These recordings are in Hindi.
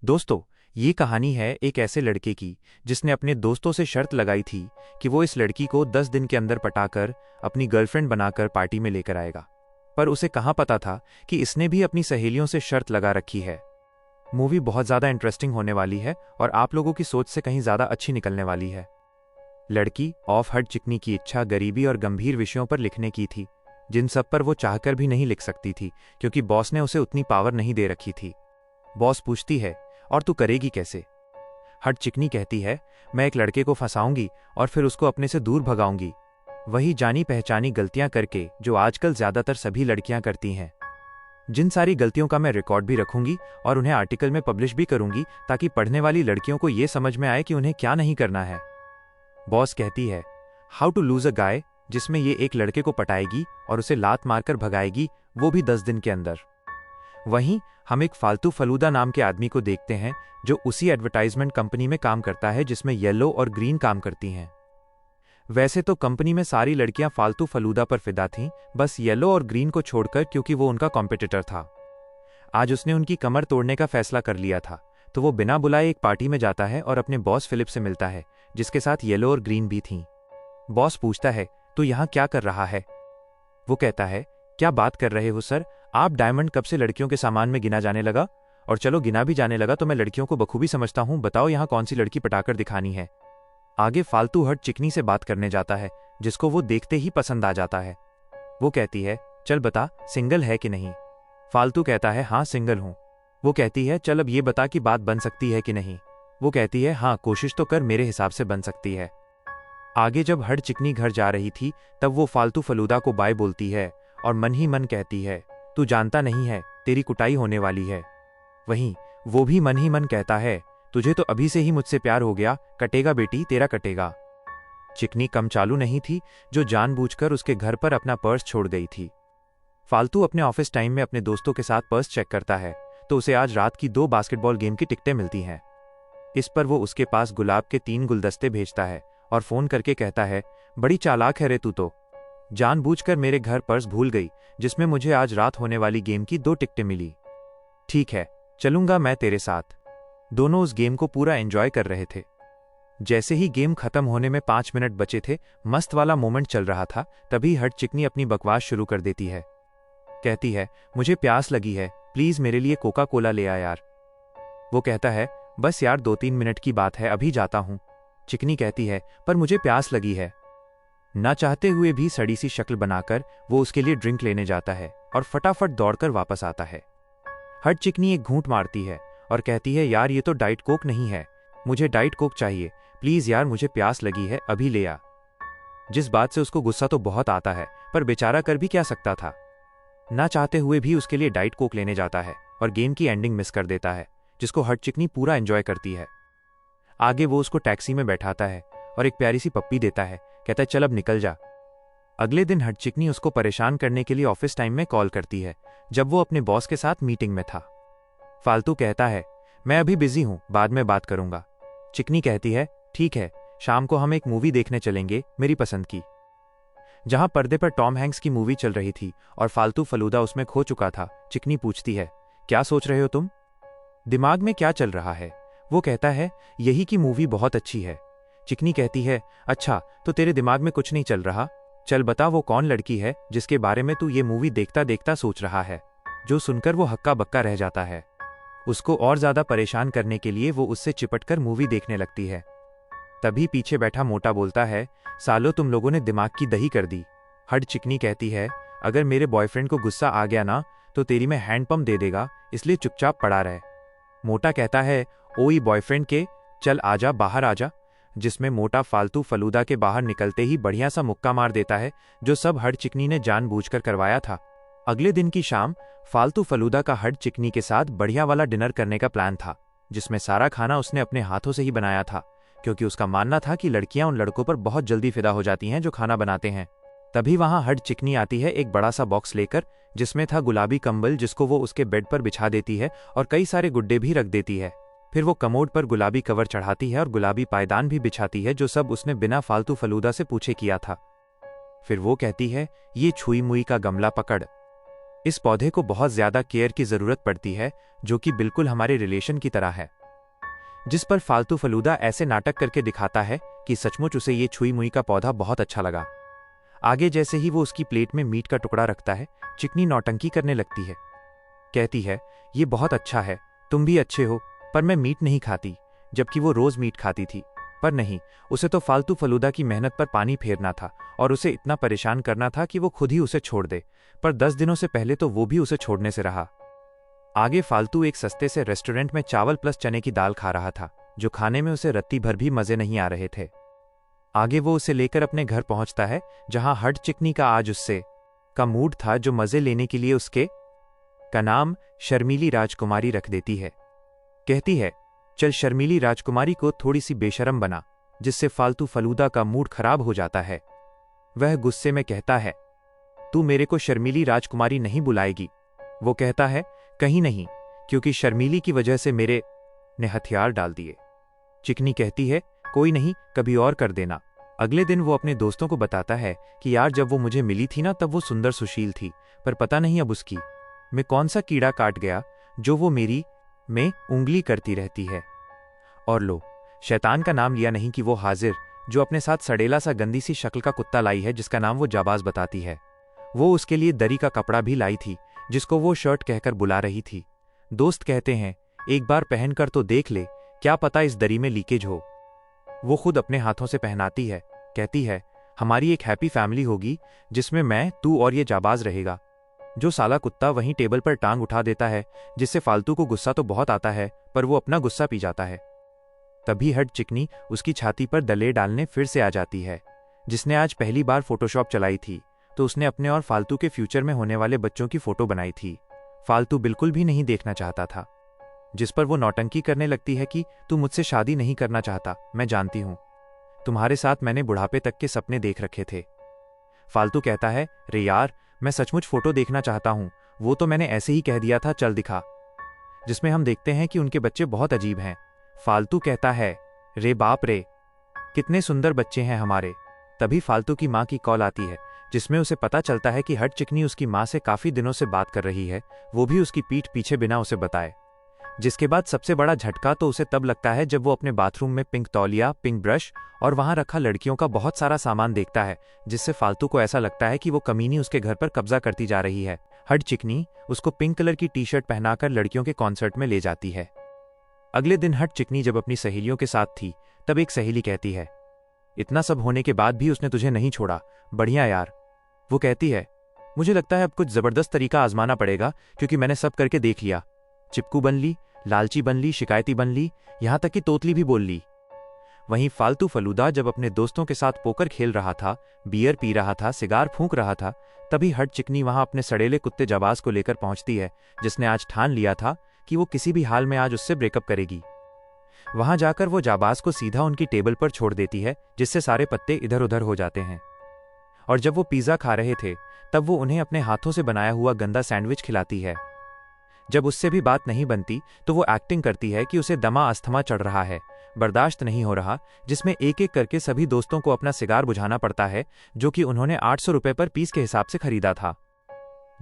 दोस्तों, ये कहानी है एक ऐसे लड़के की जिसने अपने दोस्तों से शर्त लगाई थी कि वो इस लड़की को 10 दिन के अंदर पटाकर अपनी गर्लफ्रेंड बनाकर पार्टी में लेकर आएगा। पर उसे कहाँ पता था कि इसने भी अपनी सहेलियों से शर्त लगा रखी है। मूवी बहुत ज़्यादा इंटरेस्टिंग होने वाली है और आप लोगों की सोच से कहीं ज़्यादा अच्छी निकलने वाली है। लड़की ऑफ हट चिकनी की इच्छा गरीबी और गंभीर विषयों पर लिखने की थी, जिन सब पर वो चाहकर भी नहीं लिख सकती थी क्योंकि बॉस ने उसे उतनी पावर नहीं दे रखी थी। बॉस पूछती है, और तू करेगी कैसे? हट चिकनी कहती है, मैं एक लड़के को फंसाऊंगी और फिर उसको अपने से दूर भगाऊंगी, वही जानी पहचानी गलतियां करके जो आजकल ज्यादातर सभी लड़कियां करती हैं। जिन सारी गलतियों का मैं रिकॉर्ड भी रखूंगी और उन्हें आर्टिकल में पब्लिश भी करूंगी ताकि पढ़ने वाली लड़कियों को यह समझ में आए कि उन्हें क्या नहीं करना है। बॉस कहती है, हाउ टू लूज अ गाय, जिसमें ये एक लड़के को पटाएगी और उसे लात मारकर भगाएगी, वो भी 10 दिन के अंदर। वहीं हम एक फालतू फलूदा नाम के आदमी को देखते हैं जो उसी एडवर्टाइजमेंट कंपनी में काम करता है जिसमें येलो और ग्रीन काम करती हैं। वैसे तो कंपनी में सारी लड़कियां फालतू फलूदा पर फिदा थीं, बस येलो और ग्रीन को छोड़कर, क्योंकि वो उनका कॉम्पिटिटर था। आज उसने उनकी कमर तोड़ने का फैसला कर लिया था, तो वो बिना बुलाए एक पार्टी में जाता है और अपने बॉस फिलिप से मिलता है, जिसके साथ येलो और ग्रीन भी थीं। बॉस पूछता है, तू यहाँ क्या कर रहा है? वो कहता है, क्या बात कर रहे हो सर, आप डायमंड कब से लड़कियों के सामान में गिना जाने लगा? और चलो गिना भी जाने लगा तो मैं लड़कियों को बखूबी समझता हूं, बताओ यहाँ कौन सी लड़की पटाकर दिखानी है। आगे फालतू हट चिकनी से बात करने जाता है, जिसको वो देखते ही पसंद आ जाता है। वो कहती है, चल बता, सिंगल है कि नहीं? फालतू कहता है, हाँ सिंगल हूं। वो कहती है, चल अब ये बता कि बात बन सकती है कि नहीं? वो कहती है, हाँ कोशिश तो कर, मेरे हिसाब से बन सकती है। आगे जब हट चिकनी घर जा रही थी तब वो फालतू फलूदा को बाय बोलती है और मन ही मन कहती है, तू जानता नहीं है, तेरी कुटाई होने वाली है। वहीं वो भी मन ही मन कहता है, तुझे तो अभी से ही मुझसे प्यार हो गया, कटेगा बेटी, तेरा कटेगा। चिकनी कम चालू नहीं थी जो जानबूझकर उसके घर पर अपना पर्स छोड़ गई थी। फालतू अपने ऑफिस टाइम में अपने दोस्तों के साथ पर्स चेक करता है तो उसे आज रात की 2 बास्केटबॉल गेम की टिकटें मिलती हैं। इस पर वो उसके पास गुलाब के 3 गुलदस्ते भेजता है और फोन करके कहता है, बड़ी चालाक है रे तू तो, जानबूझकर मेरे घर पर्स भूल गई जिसमें मुझे आज रात होने वाली गेम की 2 टिकटें मिली। ठीक है, चलूंगा मैं तेरे साथ। दोनों उस गेम को पूरा एंजॉय कर रहे थे। जैसे ही गेम खत्म होने में 5 मिनट बचे थे, मस्त वाला मोमेंट चल रहा था, तभी हट चिकनी अपनी बकवास शुरू कर देती है। कहती है, मुझे प्यास लगी है, प्लीज मेरे लिए कोका कोला ले आ यार। वो कहता है, बस यार 2-3 मिनट की बात है, अभी जाता हूं। चिकनी कहती है, पर मुझे प्यास लगी है। ना चाहते हुए भी सड़ी सी शक्ल बनाकर वो उसके लिए ड्रिंक लेने जाता है और फटाफट दौड़कर वापस आता है। हट चिकनी एक घूंट मारती है और कहती है, यार ये तो डाइट कोक नहीं है, मुझे डाइट कोक चाहिए, प्लीज यार मुझे प्यास लगी है, अभी ले आ। जिस बात से उसको गुस्सा तो बहुत आता है, पर बेचारा कर भी क्या सकता था। ना चाहते हुए भी उसके लिए डाइट कोक लेने जाता है और गेम की एंडिंग मिस कर देता है, जिसको हट चिकनी पूरा एंजॉय करती है। आगे वो उसको टैक्सी में बैठाता है और एक प्यारी सी पप्पी देता है, कहता है, चल अब निकल जा। अगले दिन हट चिकनी उसको परेशान करने के लिए ऑफिस टाइम में कॉल करती है, जब वो अपने बॉस के साथ मीटिंग में था। फालतू कहता है, मैं अभी बिजी हूं, बाद में बात करूंगा। चिकनी कहती है, ठीक है, शाम को हम एक मूवी देखने चलेंगे, मेरी पसंद की। जहां पर्दे पर टॉम हैंक्स की मूवी चल रही थी और फालतू फलूदा उसमें खो चुका था, चिकनी पूछती है, क्या सोच रहे हो तुम? दिमाग में क्या चल रहा है? वो कहता है, यही कि मूवी बहुत अच्छी है। चिकनी कहती है, अच्छा तो तेरे दिमाग में कुछ नहीं चल रहा, चल बता वो कौन लड़की है जिसके बारे में तू ये मूवी देखता देखता सोच रहा है। जो सुनकर वो हक्का बक्का रह जाता है। उसको और ज्यादा परेशान करने के लिए वो उससे चिपटकर मूवी देखने लगती है। तभी पीछे बैठा मोटा बोलता है, सालो तुम लोगों ने दिमाग की दही कर दी। हट चिकनी कहती है, अगर मेरे बॉयफ्रेंड को गुस्सा आ गया ना तो तेरी में हैंडपंप दे देगा, इसलिए चुपचाप पड़ा रहे। मोटा कहता है, ओई बॉयफ्रेंड के, चल आजा, बाहर आजा। जिसमें मोटा फालतू फलूदा के बाहर निकलते ही बढ़िया सा मुक्का मार देता है, जो सब हट चिकनी ने जानबूझकर करवाया था। अगले दिन की शाम फालतू फलूदा का हट चिकनी के साथ बढ़िया वाला डिनर करने का प्लान था, जिसमें सारा खाना उसने अपने हाथों से ही बनाया था, क्योंकि उसका मानना था कि लड़कियां उन लड़कों पर बहुत जल्दी फिदा हो जाती हैं जो खाना बनाते हैं। तभी वहां हट चिकनी आती है एक बड़ा सा बॉक्स लेकर, जिसमें था गुलाबी कंबल, जिसको वो उसके बेड पर बिछा देती है और कई सारे गुड्डे भी रख देती है। फिर वो कमोड पर गुलाबी कवर चढ़ाती है और गुलाबी पायदान भी बिछाती है, जो सब उसने बिना फालतू फलूदा से पूछे किया था। फिर वो कहती है, ये छुई मुई का गमला पकड़। इस पौधे को बहुत ज्यादा केयर की जरूरत पड़ती है, जो कि बिल्कुल हमारे रिलेशन की तरह है। जिस पर फालतू फलूदा ऐसे नाटक करके दिखाता है कि सचमुच उसे ये छुई मुई का पौधा बहुत अच्छा लगा। आगे जैसे ही वो उसकी प्लेट में मीट का टुकड़ा रखता है, चिकनी नौटंकी करने लगती है। कहती है, ये बहुत अच्छा है, तुम भी अच्छे हो, पर मैं मीट नहीं खाती, जबकि वो रोज मीट खाती थी। पर नहीं, उसे तो फालतू फलूदा की मेहनत पर पानी फेरना था और उसे इतना परेशान करना था कि वो खुद ही उसे छोड़ दे। पर 10 दिनों से पहले तो वो भी उसे छोड़ने से रहा। आगे फालतू एक सस्ते से रेस्टोरेंट में चावल प्लस चने की दाल खा रहा था, जो खाने में उसे रत्ती भर भी मजे नहीं आ रहे थे। आगे वो उसे लेकर अपने घर पहुंचता है, जहां हट चिकनी का आज उससे का मूड था, जो मजे लेने के लिए उसके का नाम शर्मीली राजकुमारी रख देती है। कहती है, चल शर्मीली राजकुमारी को थोड़ी सी बेशरम बना, जिससे फालतू फलूदा का मूड खराब हो जाता है। वह गुस्से में कहता है, तू मेरे को शर्मीली राजकुमारी नहीं बुलाएगी। वो कहता है, कहीं नहीं, क्योंकि शर्मीली की वजह से मेरे ने हथियार डाल दिए। चिकनी कहती है, कोई नहीं, कभी और कर देना। अगले दिन वो अपने दोस्तों को बताता है कि यार जब वो मुझे मिली थी ना, तब वो सुंदर सुशील थी, पर पता नहीं अब उसकी में कौन सा कीड़ा काट गया, जो वो मेरी में उंगली करती रहती है। और लो, शैतान का नाम लिया नहीं कि वो हाजिर, जो अपने साथ सड़ेला सा गंदी सी शक्ल का कुत्ता लाई है, जिसका नाम वो जाबाज बताती है। वो उसके लिए दरी का कपड़ा भी लाई थी, जिसको वो शर्ट कहकर बुला रही थी। दोस्त कहते हैं, एक बार पहनकर तो देख ले, क्या पता इस दरी में लीकेज हो। वो खुद अपने हाथों से पहनाती है। कहती है, हमारी एक हैप्पी फैमिली होगी, जिसमें मैं, तू और ये जाबाज रहेगा। जो साला कुत्ता वहीं टेबल पर टांग उठा देता है, जिससे फालतू को गुस्सा तो बहुत आता है, पर वो अपना गुस्सा पी जाता है। तभी हट चिकनी उसकी छाती पर दले डालने फिर से आ जाती है। जिसने आज पहली बार फोटोशॉप चलाई थी, तो उसने अपने और फालतू के फ्यूचर में होने वाले बच्चों की फोटो बनाई थी। फालतू बिल्कुल भी नहीं देखना चाहता था। जिस पर वो नौटंकी करने लगती है कि तू मुझसे शादी नहीं करना चाहता, मैं जानती हूं, तुम्हारे साथ मैंने बुढ़ापे तक के सपने देख रखे थे। फालतू कहता है, रे यार, मैं सचमुच फोटो देखना चाहता हूं, वो तो मैंने ऐसे ही कह दिया था, चल दिखा। जिसमें हम देखते हैं कि उनके बच्चे बहुत अजीब हैं। फालतू कहता है, रे बाप रे, कितने सुंदर बच्चे हैं हमारे। तभी फालतू की माँ की कॉल आती है, जिसमें उसे पता चलता है कि हट चिकनी उसकी माँ से काफी दिनों से बात कर रही है, वो भी उसकी पीठ पीछे बिना उसे बताए। जिसके बाद सबसे बड़ा झटका तो उसे तब लगता है जब वो अपने बाथरूम में पिंक तौलिया, पिंक ब्रश और वहां रखा लड़कियों का बहुत सारा सामान देखता है, जिससे फालतू को ऐसा लगता है कि वो कमीनी उसके घर पर कब्जा करती जा रही है। हट चिकनी उसको पिंक कलर की टी शर्ट पहनाकर लड़कियों के कॉन्सर्ट में ले जाती है। अगले दिन हट चिकनी जब अपनी सहेलियों के साथ थी, तब एक सहेली कहती है, इतना सब होने के बाद भी उसने तुझे नहीं छोड़ा, बढ़िया यार। वो कहती है, मुझे लगता है अब कुछ जबरदस्त तरीका आजमाना पड़ेगा, क्योंकि मैंने सब करके देख लिया। चिपकू बन ली, लालची बन ली, शिकायती बन ली, यहां तक कि तोतली भी बोल ली। वहीं फालतू फलूदा जब अपने दोस्तों के साथ पोकर खेल रहा था, बियर पी रहा था, सिगार फूंक रहा था, तभी हट चिकनी वहां अपने सड़ेले कुत्ते जाबाज को लेकर पहुंचती है, जिसने आज ठान लिया था कि वो किसी भी हाल में आज उससे ब्रेकअप करेगी। वहां जाकर वो जाबाज को सीधा उनकी टेबल पर छोड़ देती है, जिससे सारे पत्ते इधर उधर हो जाते हैं। और जब वो पिज्जा खा रहे थे, तब वो उन्हें अपने हाथों से बनाया हुआ गंदा सैंडविच खिलाती है। जब उससे भी बात नहीं बनती, तो वो एक्टिंग करती है कि उसे दमा अस्थमा चढ़ रहा है, बर्दाश्त नहीं हो रहा, जिसमें एक एक करके सभी दोस्तों को अपना सिगार बुझाना पड़ता है, जो कि उन्होंने 800 रुपए पर पीस के हिसाब से खरीदा था।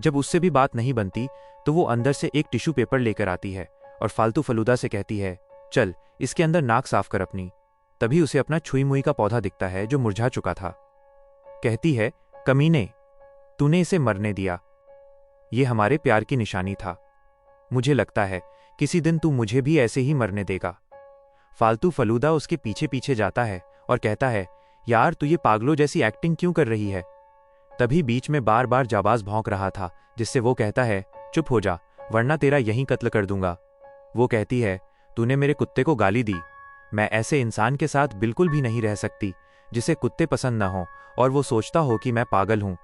जब उससे भी बात नहीं बनती, तो वो अंदर से एक टिश्यू पेपर लेकर आती है और फालतू फलूदा से कहती है, चल इसके अंदर नाक साफ कर अपनी। तभी उसे अपना छुई मुई का पौधा दिखता है, जो मुरझा चुका था। कहती है, कमीने, तूने इसे मरने दिया, ये हमारे प्यार की निशानी था। मुझे लगता है किसी दिन तू मुझे भी ऐसे ही मरने देगा। फालतू फलूदा उसके पीछे पीछे जाता है और कहता है, यार तू ये पागलों जैसी एक्टिंग क्यों कर रही है। तभी बीच में बार बार जाबाज भौंक रहा था, जिससे वो कहता है, चुप हो जा, वरना तेरा यहीं कत्ल कर दूंगा। वो कहती है, तूने मेरे कुत्ते को गाली दी, मैं ऐसे इंसान के साथ बिल्कुल भी नहीं रह सकती जिसे कुत्ते पसंद न हो और वो सोचता हो कि मैं पागल हूं।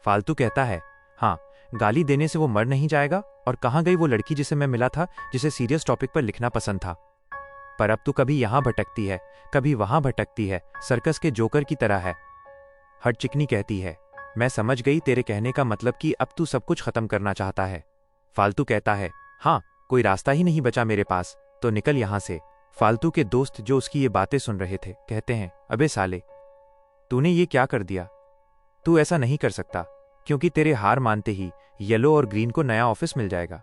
फालतू कहता है, हाँ, गाली देने से वो मर नहीं जाएगा। और कहाँ गई वो लड़की जिसे मैं मिला था, जिसे सीरियस टॉपिक पर लिखना पसंद था। पर अब तू कभी यहां भटकती है, कभी वहां भटकती है, सर्कस के जोकर की तरह है। हट चिकनी कहती है, मैं समझ गई तेरे कहने का मतलब कि अब तू सब कुछ खत्म करना चाहता है। फालतू कहता है, हाँ, कोई रास्ता ही नहीं बचा मेरे पास, तो निकल यहां से। फालतू के दोस्त जो उसकी ये बातें सुन रहे थे, कहते हैं, अबे साले, तूने ये क्या कर दिया, तू ऐसा नहीं कर सकता, क्योंकि तेरे हार मानते ही येलो और ग्रीन को नया ऑफिस मिल जाएगा।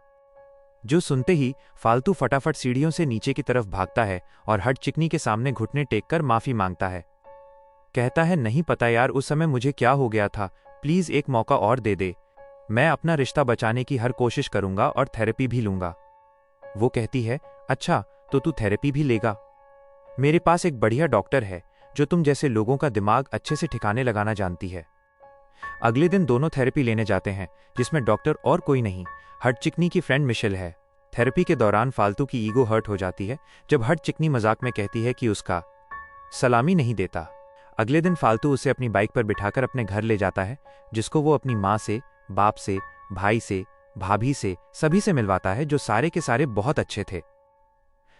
जो सुनते ही फालतू फटाफट सीढ़ियों से नीचे की तरफ भागता है और हट चिकनी के सामने घुटने टेककर माफी मांगता है। कहता है, नहीं पता यार उस समय मुझे क्या हो गया था, प्लीज एक मौका और दे दे। मैं अपना रिश्ता बचाने की हर कोशिश करूंगा और थेरेपी भी लूंगा। वो कहती है, अच्छा तो तू थेरेपी भी लेगा? मेरे पास एक बढ़िया डॉक्टर है जो तुम जैसे लोगों का दिमाग अच्छे से ठिकाने लगाना जानती है। अगले दिन दोनों थेरेपी लेने जाते हैं, जिसमें डॉक्टर और कोई नहीं हट चिकनी की फ्रेंड मिशेल है। थेरेपी के दौरान फालतू की ईगो हर्ट हो जाती है जब हट चिकनी मजाक में कहती है कि उसका सलामी नहीं देता। अगले दिन फालतू उसे अपनी बाइक पर बिठाकर अपने घर ले जाता है, जिसको वो अपनी माँ से, बाप से, भाई से, भाभी से, सभी से मिलवाता है, जो सारे के सारे बहुत अच्छे थे।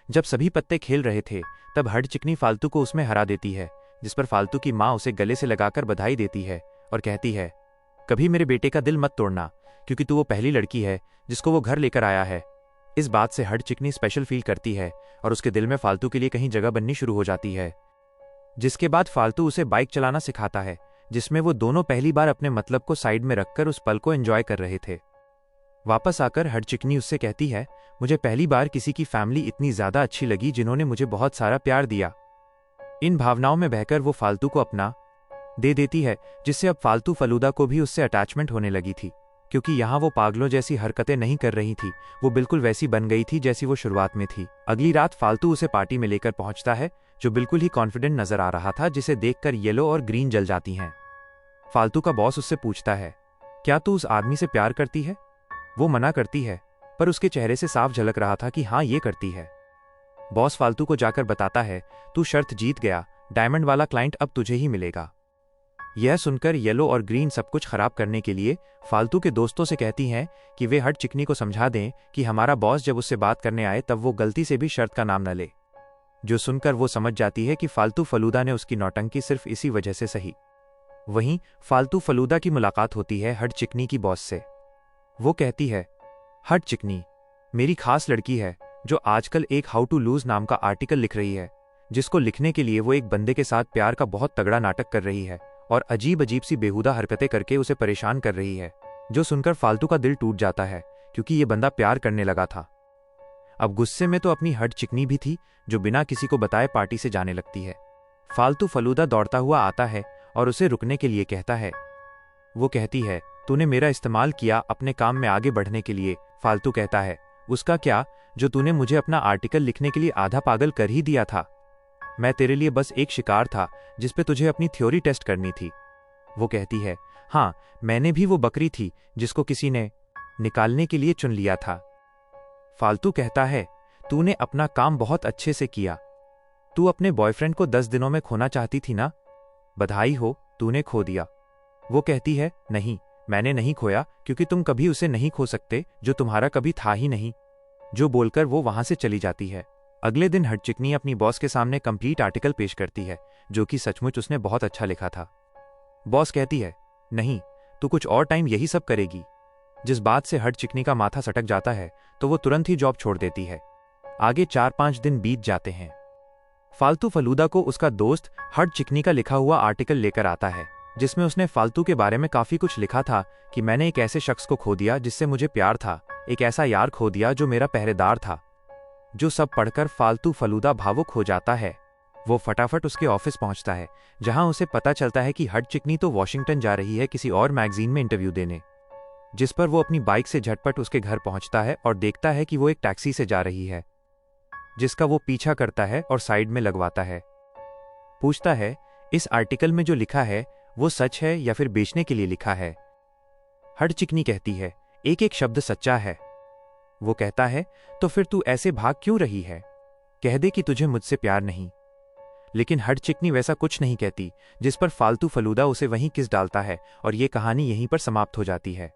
जब सभी पत्ते खेल रहे थे तब हट चिकनी फालतू को उसमें हरा देती है, जिस पर फालतू की माँ उसे गले से लगाकर बधाई देती है और कहती है, कभी मेरे बेटे का दिल मत तोड़ना, क्योंकि तू वो पहली लड़की है जिसको वो घर लेकर आया है। इस बात से हट चिकनी स्पेशल फील करती है और उसके दिल में फालतू के लिए कहीं जगह बननी शुरू हो जाती है। जिसके बाद फालतू उसे बाइक चलाना सिखाता है, जिसमें वो दोनों पहली बार अपने मतलब को साइड में रखकर उस पल को एंजॉय कर रहे थे। वापस आकर हट चिकनी उससे कहती है, मुझे पहली बार किसी की फैमिली इतनी ज्यादा अच्छी लगी जिन्होंने मुझे बहुत सारा प्यार दिया। इन भावनाओं में बहकर वो फालतू को अपना दे देती है, जिससे अब फालतू फलूदा को भी उससे अटैचमेंट होने लगी थी, क्योंकि यहाँ वो पागलों जैसी हरकतें नहीं कर रही थी, वो बिल्कुल वैसी बन गई थी जैसी वो शुरुआत में थी। अगली रात फालतू उसे पार्टी में लेकर पहुंचता है, जो बिल्कुल ही कॉन्फिडेंट नजर आ रहा था, जिसे देखकर येलो और ग्रीन जल जाती हैं। फालतू का बॉस उससे पूछता है, क्या तू उस आदमी से प्यार करती है? वो मना करती है, पर उसके चेहरे से साफ झलक रहा था कि हाँ ये करती है। बॉस फालतू को जाकर बताता है, तू शर्त जीत गया, डायमंड वाला क्लाइंट अब तुझे ही मिलेगा। यह सुनकर येलो और ग्रीन सब कुछ खराब करने के लिए फालतू के दोस्तों से कहती हैं कि वे हट चिकनी को समझा दें कि हमारा बॉस जब उससे बात करने आए तब वो गलती से भी शर्त का नाम न ले। जो सुनकर वो समझ जाती है कि फालतू फलूदा ने उसकी नौटंकी सिर्फ इसी वजह से सही। वहीं फालतू फलूदा की मुलाकात होती है हट चिकनी की बॉस से। वो कहती है, हट चिकनी मेरी खास लड़की है जो आजकल एक हाउ टू लूज नाम का आर्टिकल लिख रही है, जिसको लिखने के लिए वो एक बंदे के साथ प्यार का बहुत तगड़ा नाटक कर रही है और अजीब अजीब सी बेहुदा हरकतें करके उसे परेशान कर रही है। जो सुनकर फालतू का दिल टूट जाता है, क्योंकि ये बंदा प्यार करने लगा था। अब गुस्से में तो अपनी हट चिकनी भी थी, जो बिना किसी को बताए पार्टी से जाने लगती है। फालतू फलूदा दौड़ता हुआ आता है और उसे रुकने के लिए कहता है। वो कहती है, तूने मेरा इस्तेमाल किया अपने काम में आगे बढ़ने के लिए। फालतू कहता है, उसका क्या, जो तूने मुझे अपना आर्टिकल लिखने के लिए आधा पागल कर ही दिया था। मैं तेरे लिए बस एक शिकार था जिस पे तुझे अपनी थ्योरी टेस्ट करनी थी। वो कहती है, हाँ मैंने भी वो बकरी थी जिसको किसी ने निकालने के लिए चुन लिया था। फालतू कहता है, तूने अपना काम बहुत अच्छे से किया। तू अपने बॉयफ्रेंड को 10 दिनों में खोना चाहती थी ना, बधाई हो तूने खो दिया। वो कहती है, नहीं मैंने नहीं खोया, क्योंकि तुम कभी उसे नहीं खो सकते जो तुम्हारा कभी था ही नहीं। जो बोलकर वो वहां से चली जाती है। अगले दिन हट चिकनी अपनी बॉस के सामने कंप्लीट आर्टिकल पेश करती है, जो कि सचमुच उसने बहुत अच्छा लिखा था। बॉस कहती है, नहीं तू कुछ और टाइम यही सब करेगी। जिस बात से हट चिकनी का माथा सटक जाता है तो वो तुरंत ही जॉब छोड़ देती है। आगे 4-5 दिन बीत जाते हैं। फालतू फलूदा को उसका दोस्त हट चिकनी का लिखा हुआ आर्टिकल लेकर आता है, जिसमें उसने फालतू के बारे में काफी कुछ लिखा था कि मैंने एक ऐसे शख्स को खो दिया जिससे मुझे प्यार था, एक ऐसा यार खो दिया जो मेरा पहरेदार था। जो सब पढ़कर फालतू फलूदा भावुक हो जाता है। वो फटाफट उसके ऑफिस पहुंचता है, जहां उसे पता चलता है कि हट चिकनी तो वॉशिंगटन जा रही है किसी और मैगजीन में इंटरव्यू देने। जिस पर वो अपनी बाइक से झटपट उसके घर पहुंचता है और देखता है कि वो एक टैक्सी से जा रही है, जिसका वो पीछा करता है और साइड में लगवाता है। पूछता है, इस आर्टिकल में जो लिखा है वो सच है या फिर बेचने के लिए लिखा है? हट चिकनी कहती है, एक एक शब्द सच्चा है। वो कहता है, तो फिर तू ऐसे भाग क्यों रही है? कह दे कि तुझे मुझसे प्यार नहीं। लेकिन हट चिकनी वैसा कुछ नहीं कहती, जिस पर फालतू फलूदा उसे वहीं किस डालता है और ये कहानी यहीं पर समाप्त हो जाती है।